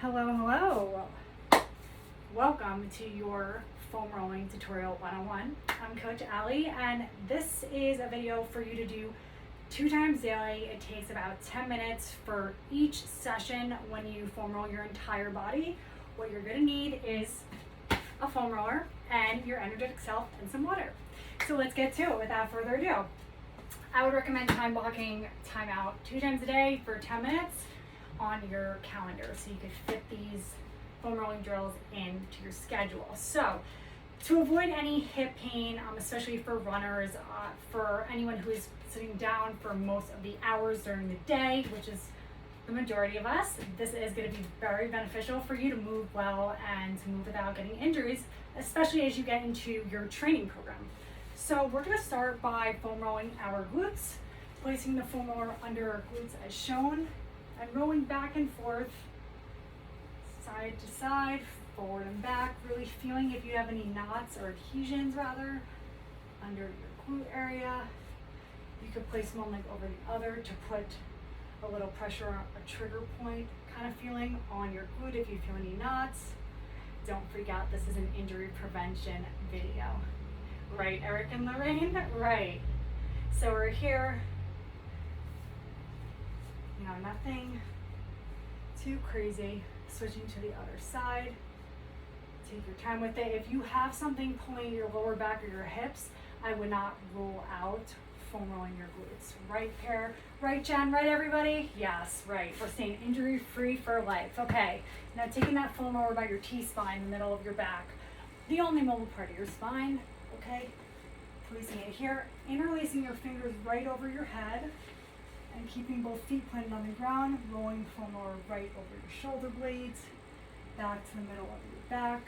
Hello, hello. Welcome to your foam rolling tutorial 101. I'm Coach Ali, and this is a video for you to do 2 times daily. It takes about 10 minutes for each session when you foam roll your entire body. What you're gonna need is a foam roller and your energetic self and some water. So let's get to it without further ado. I would recommend time blocking time out 2 times a day for 10 minutes on your calendar so you could fit these foam rolling drills into your schedule. So to avoid any hip pain, especially for runners, for anyone who is sitting down for most of the hours during the day, which is the majority of us, this is going to be very beneficial for you to move well and to move without getting injuries, especially as you get into your training program. So we're going to start by foam rolling our glutes, placing the foam roller under our glutes as shown, and rolling back and forth, side to side, forward and back, really feeling if you have any knots or adhesions rather under your glute area. You could place one leg over the other to put a little pressure on a trigger point kind of feeling on your glute if you feel any knots. Don't freak out, this is an injury prevention video. Right, Eric and Lorraine? Right. So we're here. You know, nothing too crazy. Switching to the other side. Take your time with it. If you have something pulling your lower back or your hips, I would not rule out foam rolling your glutes. Right, pair? Right, Jen? Right, everybody? Yes, right. We're staying injury free for life. Okay, now taking that foam roller by your T-spine in the middle of your back, the only mobile part of your spine, okay? Placing it here, interlacing your fingers right over your head, and keeping both feet planted on the ground, rolling the foam roller right over your shoulder blades, back to the middle of your back.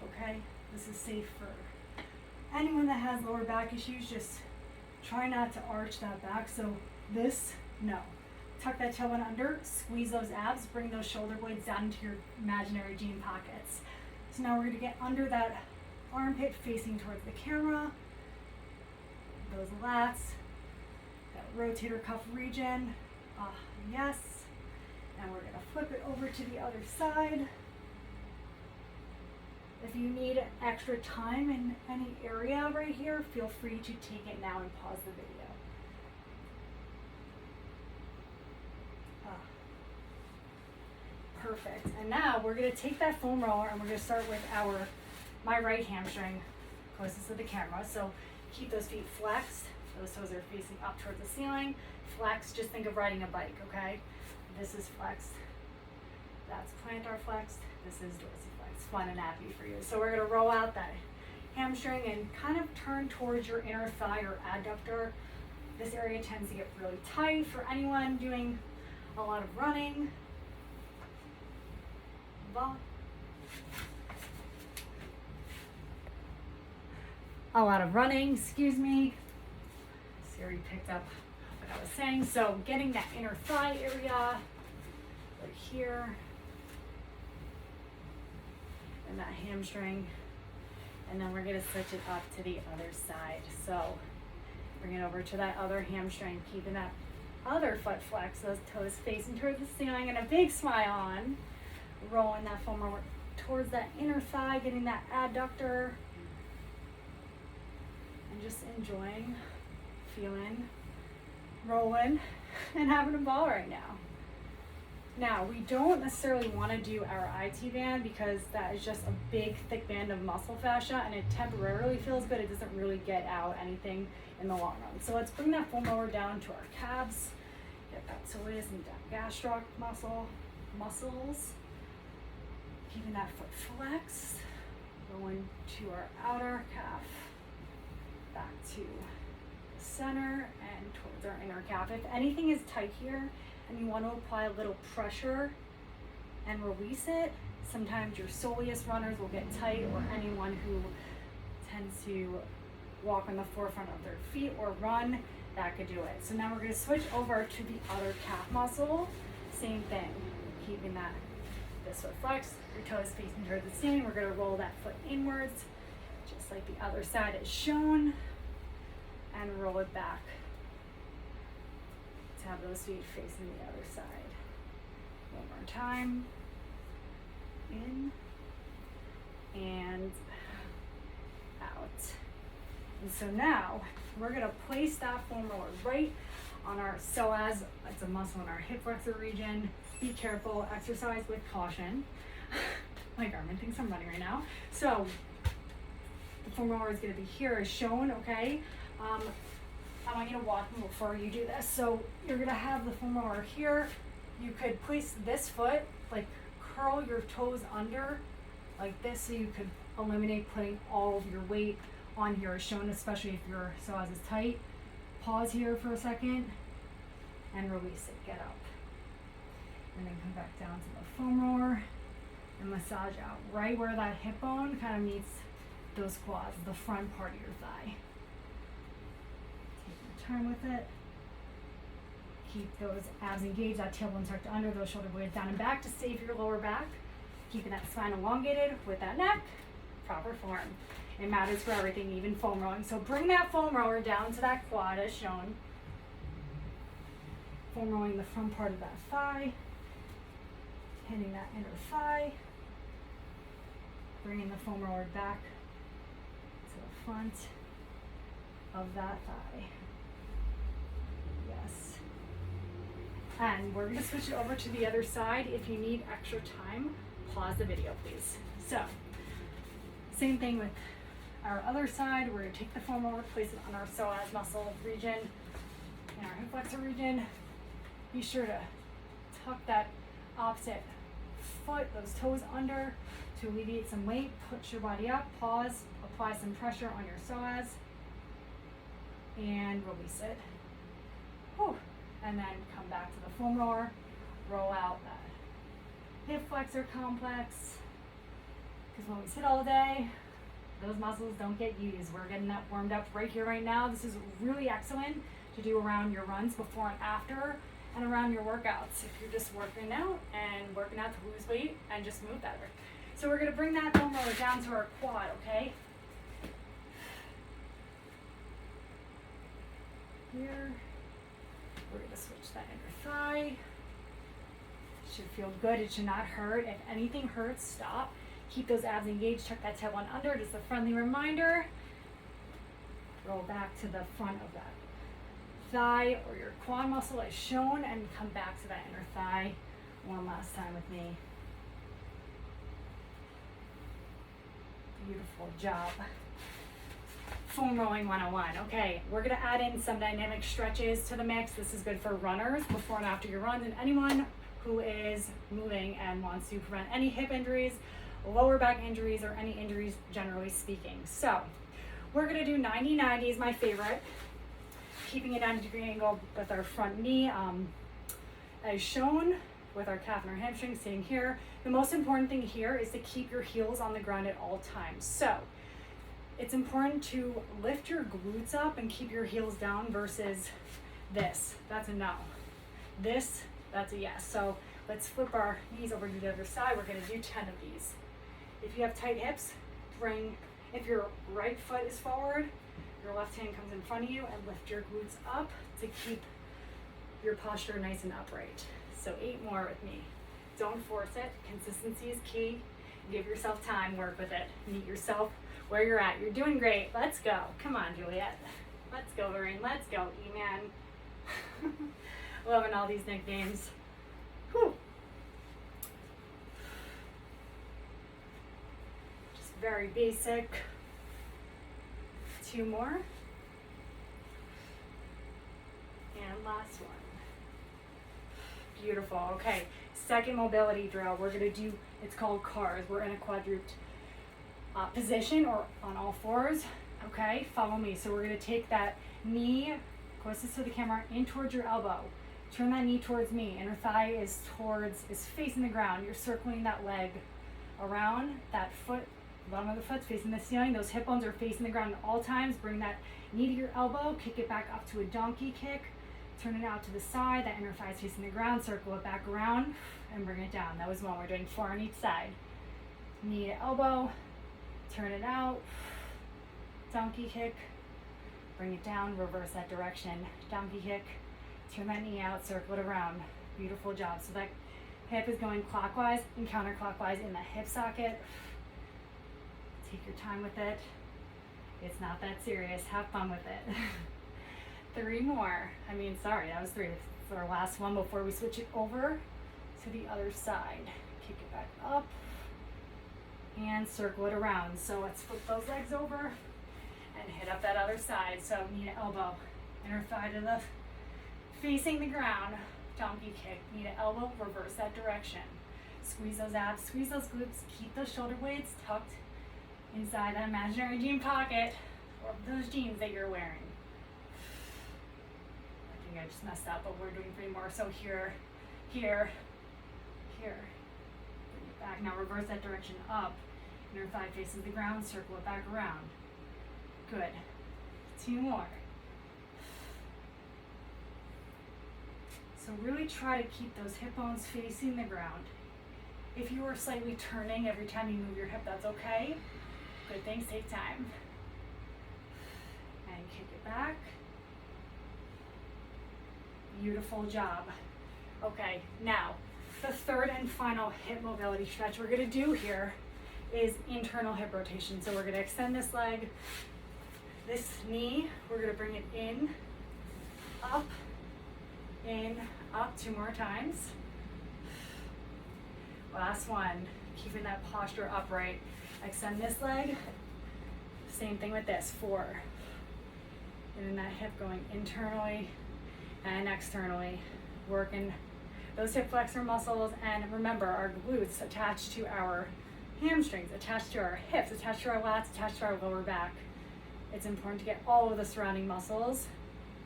Okay, this is safe for anyone that has lower back issues. Just try not to arch that back. So this, no. Tuck that tailbone under, squeeze those abs, bring those shoulder blades down into your imaginary jean pockets. So now we're gonna get under that armpit facing towards the camera, those lats, rotator cuff region, yes, and we're gonna flip it over to the other side. If you need extra time in any area right here, feel free to take it now and pause the video. Perfect, and now we're gonna take that foam roller and we're gonna start with my right hamstring closest to the camera. So keep those feet flexed. Those toes are facing up towards the ceiling. Flex, just think of riding a bike, okay? This is flexed. That's plantar flexed. This is dorsiflexed. Fun and happy for you. So we're gonna roll out that hamstring and kind of turn towards your inner thigh or adductor. This area tends to get really tight for anyone doing a lot of running. Excuse me. Siri picked up what I was saying. So getting that inner thigh area right here and that hamstring, and then we're going to switch it up to the other side. So bring it over to that other hamstring, keeping that other foot flexed, those toes facing towards the ceiling, and a big smile on, rolling that foam roller towards that inner thigh, getting that adductor, and just enjoying, feeling, rolling, and having a ball right now. Now, we don't necessarily want to do our IT band because that is just a big, thick band of muscle fascia, and it temporarily feels good. It doesn't really get out anything in the long run. So let's bring that foam roller down to our calves, get that psoas and gastroc muscles, keeping that foot flexed, going to our outer calf, back to the center and towards our inner calf. If anything is tight here and you want to apply a little pressure and release it, sometimes your soleus runners will get tight, or anyone who tends to walk on the forefront of their feet or run, that could do it. So now we're going to switch over to the other calf muscle. Same thing, keeping this foot flexed, your toes facing towards the ceiling. We're going to roll that foot inwards, just like the other side is shown, and roll it back to have those feet facing the other side. One more time. in and out. And so now we're gonna place that foam roller right on our psoas. It's a muscle in our hip flexor region. Be careful, exercise with caution. My Garmin thinks I'm running right now. So the foam roller is gonna be here as shown, okay? I want you to watch me before you do this. So you're gonna have the foam roller here. You could place this foot, like curl your toes under like this, so you could eliminate putting all of your weight on here as shown, especially if your psoas is tight. Pause here for a second and release it, get up. And then come back down to the foam roller and massage out right where that hip bone kind of meets those quads, the front part of your thigh. Take your time with it. Keep those abs engaged, that tailbone tucked under, those shoulder blades down and back to save your lower back. Keeping that spine elongated with that neck, proper form. It matters for everything, even foam rolling. So bring that foam roller down to that quad as shown. Foam rolling the front part of that thigh, hitting that inner thigh. Bringing the foam roller back to the front of that thigh. Yes. And we're gonna switch it over to the other side. If you need extra time, pause the video, please. So, same thing with our other side. We're gonna take the foam roller, place it on our psoas muscle region, in our hip flexor region. Be sure to tuck that opposite foot, those toes under to alleviate some weight. Push your body up, pause, apply some pressure on your psoas, and release it. Whew. And then come back to the foam roller, roll out that hip flexor complex, because when we sit all day, those muscles don't get used. We're getting that warmed up right here, right now. This is really excellent to do around your runs before and after, and around your workouts if you're just working out and working out to lose weight and just move better. So we're gonna bring that foam roller down to our quad, okay? Here, we're gonna switch that inner thigh. It should feel good, it should not hurt. If anything hurts, stop. Keep those abs engaged, tuck that tailbone under, just a friendly reminder. Roll back to the front of that thigh or your quad muscle as shown, and come back to that inner thigh one last time with me. Beautiful job. Foam rolling 101. Okay, we're gonna add in some dynamic stretches to the mix. This is good for runners before and after your runs, and anyone who is moving and wants to prevent any hip injuries, lower back injuries, or any injuries generally speaking. So we're gonna do 90-90 is my favorite. Keeping it at a degree angle with our front knee as shown, with our calf and our hamstring sitting here. The most important thing here is to keep your heels on the ground at all times. So it's important to lift your glutes up and keep your heels down versus this. That's a no. This, that's a yes. So let's flip our knees over to the other side. We're gonna do 10 of these. If you have tight hips, if your right foot is forward, your left hand comes in front of you, and lift your glutes up to keep your posture nice and upright. So 8 more with me. Don't force it. Consistency is key. Give yourself time, work with it. Meet yourself where you're at. You're doing great. Let's go. Come on, Juliet. Let's go, Lorraine. Let's go, E-Man. Loving all these nicknames. Whew. Just very basic. 2 more. And last one. Beautiful. Okay, second mobility drill. We're gonna do, it's called cars. We're in a quadruped position, or on all fours. Okay, follow me. So we're gonna take that knee closest to the camera in towards your elbow. Turn that knee towards me. Inner thigh is facing the ground. You're circling that leg around, that foot, bottom of the foot's facing the ceiling. Those hip bones are facing the ground at all times. Bring that knee to your elbow, kick it back up to a donkey kick. Turn it out to the side, that inner thigh is facing the ground, circle it back around, and bring it down. That was 1. We're doing 4 on each side. Knee to elbow, turn it out, donkey kick, bring it down, reverse that direction, donkey kick, turn that knee out, circle it around. Beautiful job. So that Hip is going clockwise and counterclockwise in the hip socket. Take your time with it. It's not that serious. Have fun with it. 3 more. That was 3. It's our last one before we switch it over to the other side. Kick it back up and circle it around. So let's flip those legs over and hit up that other side. So knee to elbow, inner thigh to the facing the ground. Donkey kick, knee to elbow, reverse that direction. Squeeze those abs, squeeze those glutes, keep those shoulder blades tucked inside that imaginary jean pocket or those jeans that you're wearing. I think I just messed up, but we're doing 3 more. So here, here, here. Bring it back. Now reverse that direction up. Inner thigh faces the ground, circle it back around. Good. 2 more. So really try to keep those hip bones facing the ground. If you are slightly turning every time you move your hip, that's okay. Good things take time. And kick it back. Beautiful job. Okay, now the third and final hip mobility stretch we're going to do here is internal hip rotation. So we're going to extend this leg, this knee, we're going to bring it in, up, 2 more times. Last one, keeping that posture upright. Extend this leg, same thing with this, 4. And then that hip going internally and externally, working those hip flexor muscles. And remember, our glutes attached to our hamstrings, attached to our hips, attached to our lats, attached to our lower back. It's important to get all of the surrounding muscles,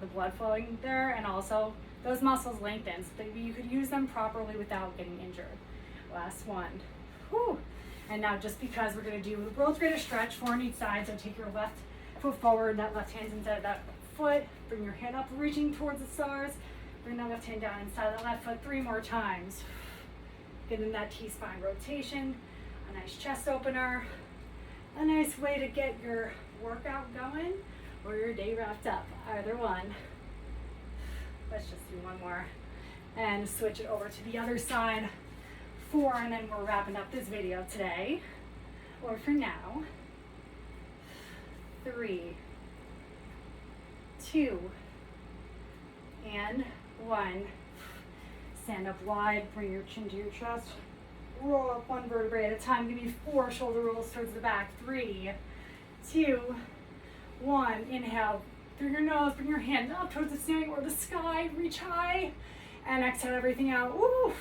the blood flowing there, and also those muscles lengthened so that you could use them properly without getting injured. Last one. Whew. And now just because we're going to do both greater stretch, 4 on each side, so take your left foot forward, that left hand's inside of that foot, bring your hand up, reaching towards the stars, bring that left hand down inside that left foot 3 more times. Getting that T-spine rotation, a nice chest opener, a nice way to get your workout going or your day wrapped up, either one. Let's just do 1 more and switch it over to the other side. 4, and then we're wrapping up this video today, or for now. 3, 2, and 1. Stand up wide, bring your chin to your chest, roll up 1 vertebrae at a time. Give me 4 shoulder rolls towards the back. 3, 2, 1. Inhale through your nose, bring your hands up towards the ceiling or the sky, reach high, and exhale everything out. Woo!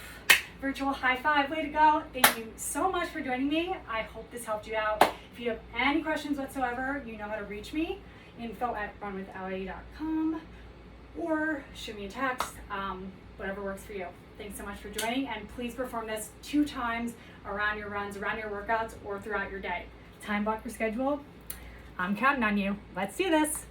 Virtual high five, way to go. Thank you so much for joining me. I hope this helped you out. If you have any questions whatsoever, you know how to reach me, info@runwithalli.com, or shoot me a text, whatever works for you. Thanks so much for joining, and please perform this 2 times around your runs, around your workouts, or throughout your day. Time block your schedule. I'm counting on you. Let's do this.